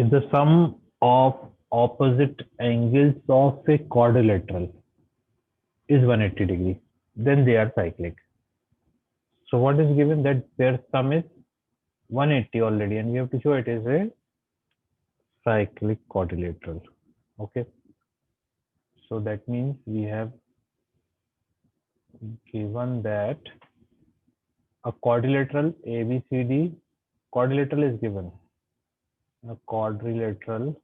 If the sum of opposite angles of a quadrilateral is 180 degree, then they are cyclic. So what is given that their sum is 180 already, and we have to show it is a cyclic quadrilateral. Okay, so that means we have given that a quadrilateral ABCD, quadrilateral is given, a quadrilateral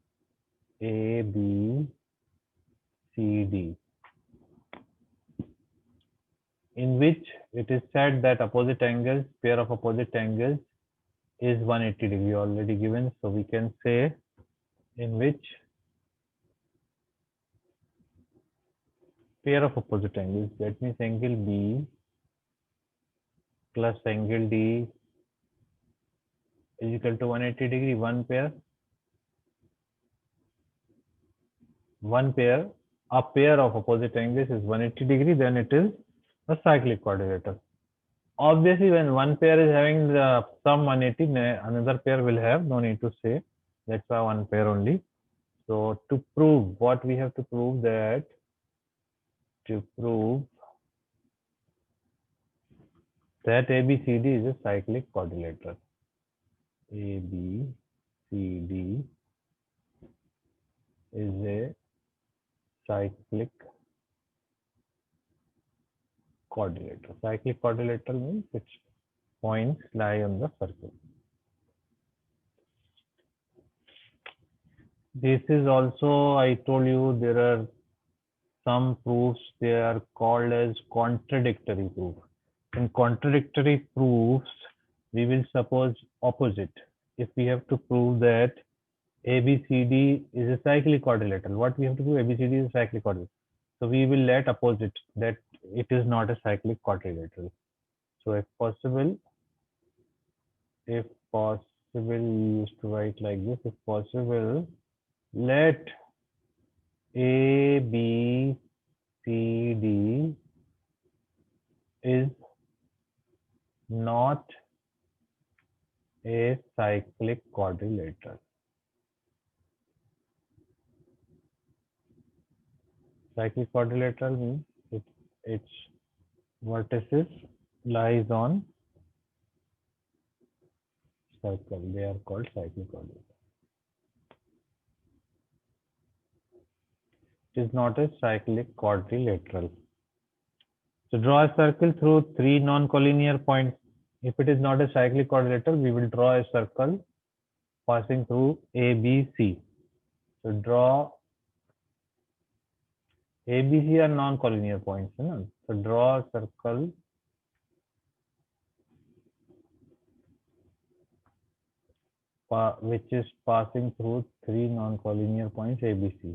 ABCD, in which it is said that opposite angles, pair of opposite angles is 180 degree already given. So we can say in which pair of opposite angles, that means angle B plus angle D is equal to 180 degree, one pair, a pair of opposite angles is 180 degree, then it is a cyclic quadrilateral. Obviously, when one pair is having the sum 180, another pair will have, no need to say, that's why one pair only. So to prove, what we have to prove that, ABCD is a cyclic quadrilateral. ABCD is a cyclic quadrilateral. Cyclic quadrilateral means its points lie on the circle. This is also, I told you, there are some proofs, they are called as contradictory proof. In contradictory proofs, we will suppose opposite. If we have to prove that ABCD is a cyclic quadrilateral, what we have to do? ABCD is a cyclic quadrilateral. So we will let opposite that it is not a cyclic quadrilateral. So if possible, we used to write like this. If possible, let A, B, C, D is not a cyclic quadrilateral. Cyclic quadrilateral means its vertices lies on circle. They are called cyclic quadrilateral. It is not a cyclic quadrilateral. So draw a circle through three non-collinear points. If it is not a cyclic quadrilateral, we will draw a circle passing through A, B, C. So draw A, B, C are non-collinear points. So draw a circle which is passing through three non-collinear points A, B, C.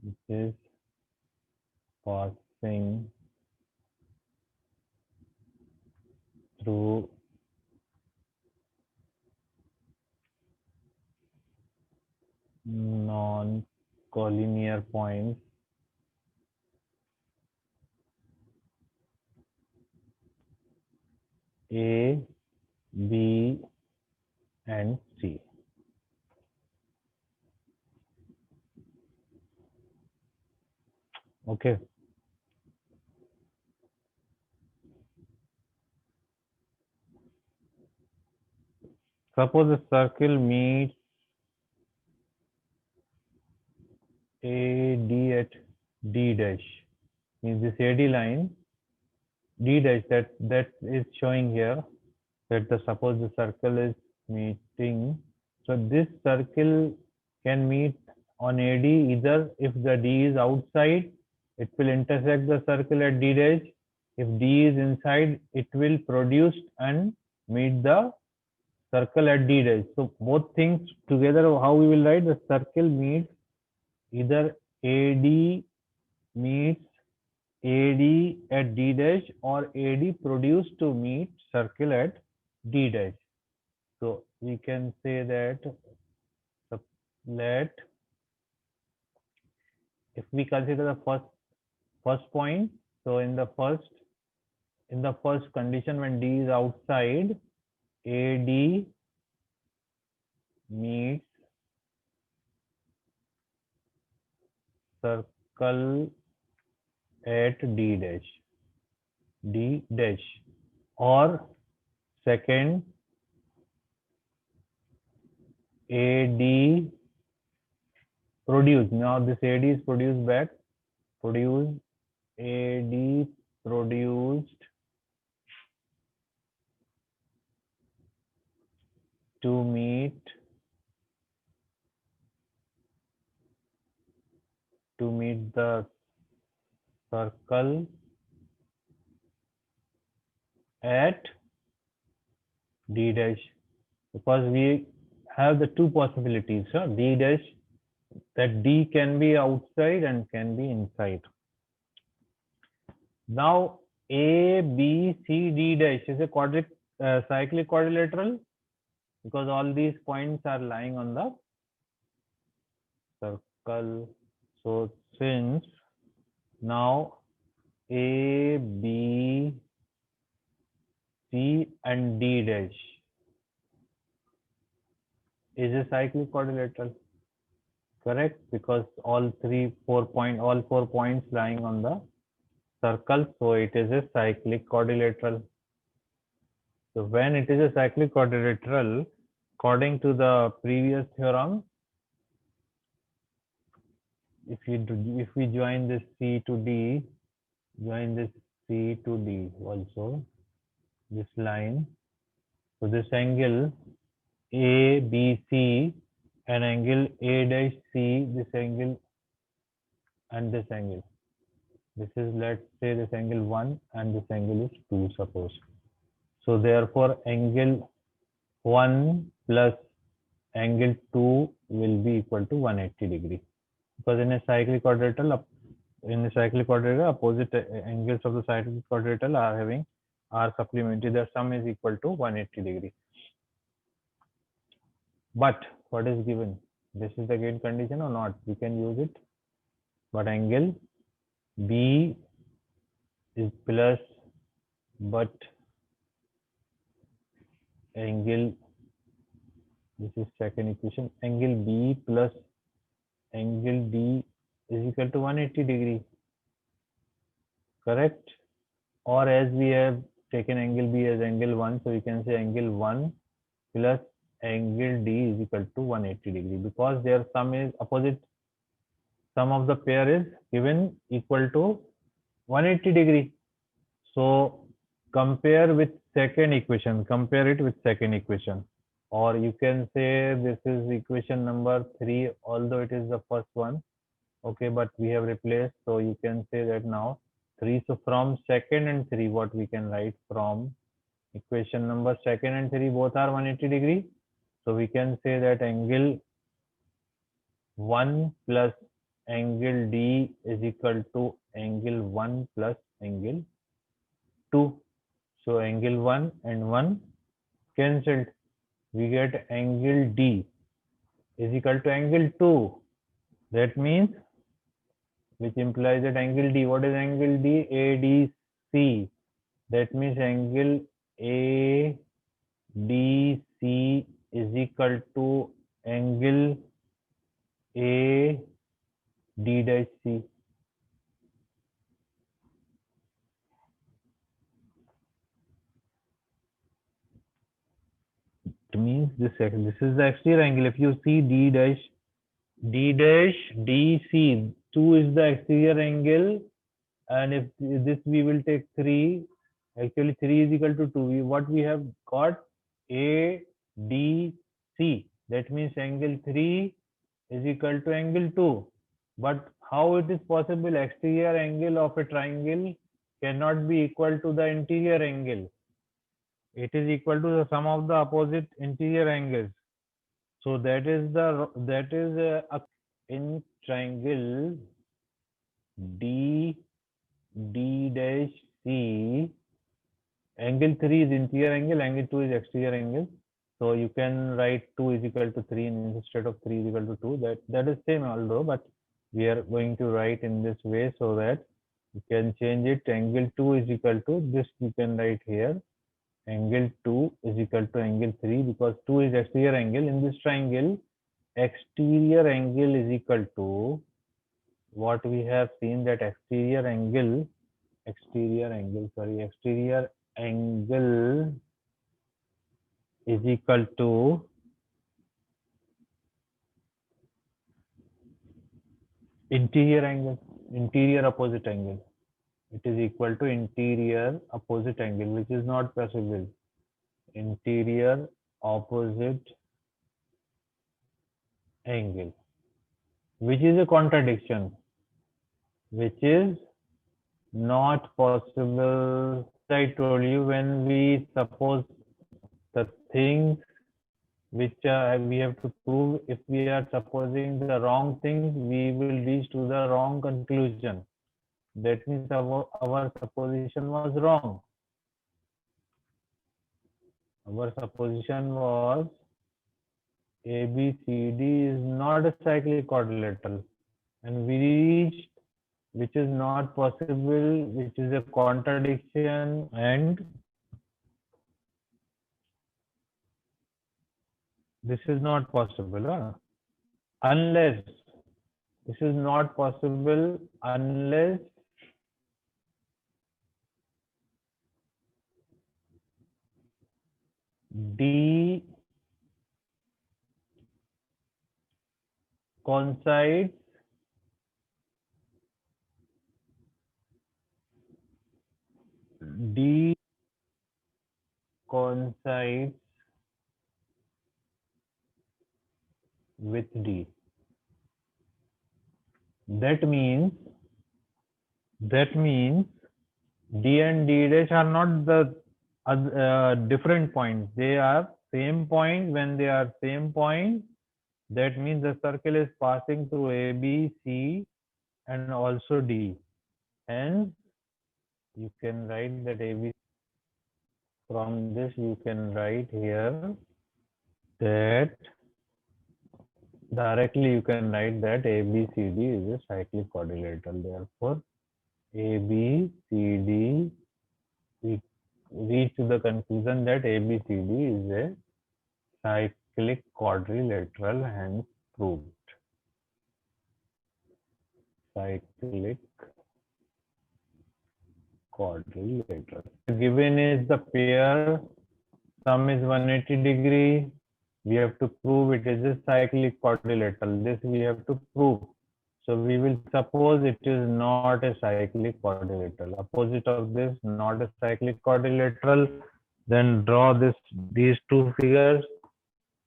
Which is passing through non-collinear points A, B, and C. Okay. Suppose a circle meets AD at D dash. Means this AD line, D dash that is showing here that suppose the circle is meeting. So this circle can meet on AD either if the D is outside, it will intersect the circle at D dash. If D is inside, it will produce and meet the circle at D dash. So both things together, how we will write? The circle meets either AD meets AD at D dash or AD produced to meet circle at D dash. So we can say that let, if we consider the first point, so in the first condition when D is outside, AD meets circle at D dash, or second AD produce. Now this AD is produced back, produce AD produced to meet the circle at D dash, because we have the two possibilities, D dash, that D can be outside and can be inside. Now A, B, C, D dash is a cyclic quadrilateral, because all these points are lying on the circle. So since now A, B, C and D dash is a cyclic quadrilateral, correct? Because all 4 points lying on the circle, so it is a cyclic quadrilateral. So when it is a cyclic quadrilateral, according to the previous theorem, if we join this C to D, join this C to D also, this line, so this angle ABC and angle A dash C, this angle and this angle. This is, let's say, this angle 1 and this angle is 2, suppose. So therefore angle 1 plus angle 2 will be equal to 180 degree, because in a cyclic quadrilateral, opposite angles of the cyclic quadrilateral are supplementary. Their sum is equal to 180 degree. But what is given? This is the given condition or not? We can use it. But angle B is plus, but angle, this is second equation, angle B plus angle D is equal to 180 degree, correct? Or as we have taken angle B as angle 1, so we can say angle 1 plus angle D is equal to 180 degree, because their sum is opposite, sum of the pair is given equal to 180 degree. So compare with second equation, compare it with second equation, or you can say this is equation number 3, although it is the first one, okay, but we have replaced, so you can say that now 3. So from second and 3, what we can write from equation number second and 3, both are 180 degree. So we can say that angle 1 plus angle D is equal to angle 1 plus angle 2. So angle 1 and 1 cancelled. We get angle D is equal to angle 2. That means, which implies that angle D, what is angle D? ADC. That means angle ADC is equal to angle AD dash C. It means this is the exterior angle. If you see D dash DC, 2 is the exterior angle, and if this we will take 3, actually 3 is equal to 2. What we have got? ADC. That means angle 3 is equal to angle 2. But how it is possible? Exterior angle of a triangle cannot be equal to the interior angle. It is equal to the sum of the opposite interior angles. So that is in triangle D dash C, angle 3 is interior angle, angle 2 is exterior angle. So you can write 2 is equal to 3 instead of 3 is equal to 2. That is same although, but we are going to write in this way so that you can change it. Angle 2 is equal to this, you can write here angle 2 is equal to angle 3 because 2 is exterior angle. In this triangle, exterior angle is equal to what we have seen, that exterior angle is equal to interior opposite angle. It is equal to interior opposite angle, which is not possible. Interior opposite angle, which is a contradiction, which is not possible. I told you, when we suppose the things which we have to prove, if we are supposing the wrong things, we will reach to the wrong conclusion. That means our supposition was wrong. Our supposition was ABCD is not a cyclic quadrilateral, and we reached which is not possible, which is a contradiction, and this is not possible, unless this is not possible unless D coincides D coincides with D. That means D and D dash are not the different points. They are same point. When they are same point, that means the circle is passing through A, B, C, and also D. Hence, you can write that AB. From this, you can write here that directly you can write that ABCD is a cyclic quadrilateral. Therefore, ABCD, we reach to the conclusion that ABCD is a cyclic quadrilateral, hence proved. Cyclic quadrilateral. Given is the pair, sum is 180 degree. We have to prove it is a cyclic quadrilateral. This we have to prove. So we will suppose it is not a cyclic quadrilateral. Opposite of this, not a cyclic quadrilateral. Then draw these two figures.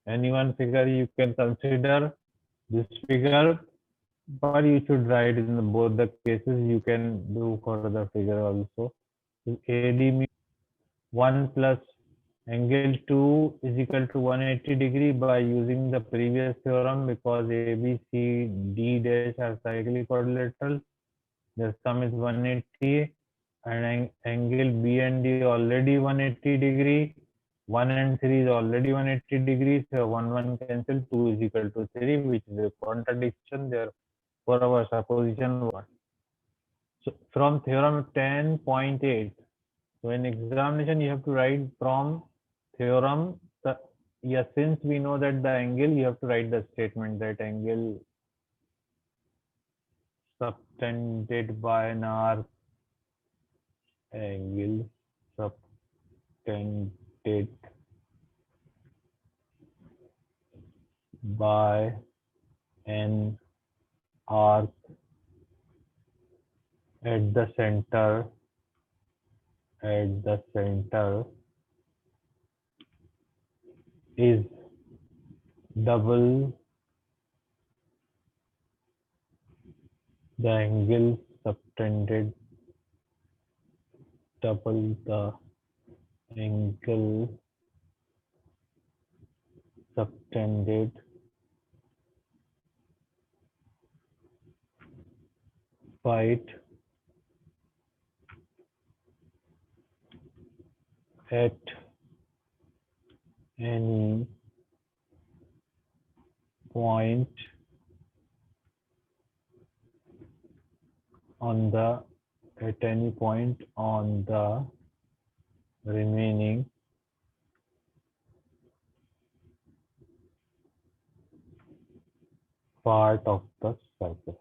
Any one figure you can consider this figure, but you should write in both the cases. You can do for the figure also. AD means 1 plus angle 2 is equal to 180 degree by using the previous theorem, because ABCD dash are cyclic quadrilateral. The sum is 180 and angle B and D already 180 degree. 1 and 3 is already 180 degrees. So 1 cancel, 2 is equal to 3, which is a contradiction there for our supposition 1. So from theorem 10.8, so in examination you have to write from theorem. Yes, since we know that the angle, you have to write the statement that angle subtended by an arc, angle subtended by an arc at the center is double the angle subtended, double the angle subtended by it at any point on the remaining part of the circle.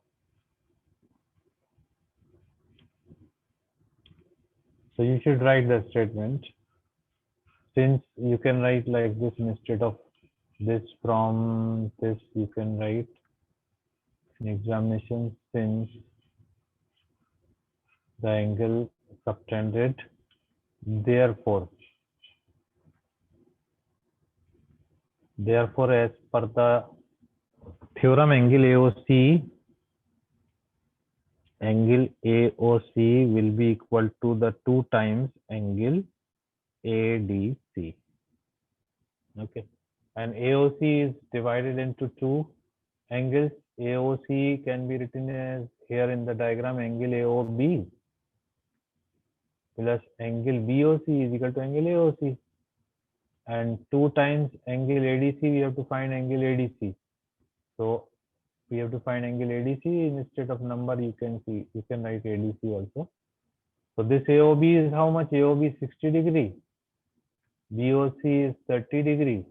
So you should write the statement. Since you can write like this instead of this, from this you can write in examination, since the angle subtended, therefore as per the theorem, angle AOC will be equal to the 2 times angle ADC. Okay, and AOC is divided into two angles. AOC can be written as here in the diagram, angle AOB plus angle BOC is equal to angle AOC, and 2 times angle ADC, we have to find angle ADC. So we have to find angle ADC. Instead of number, you can write ADC also. So this AOB is how much? AOB is 60 degree. BOC is 30 degree,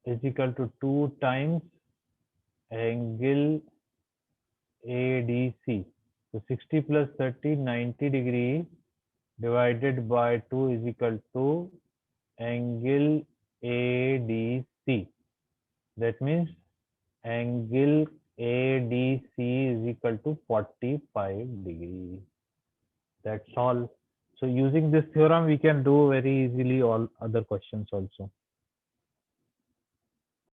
is equal to 2 times angle ADC. So 60 plus 30, 90 degree divided by 2 is equal to angle ADC. That means angle ADC is equal to 45 degrees. That's all. So using this theorem, we can do very easily all other questions also.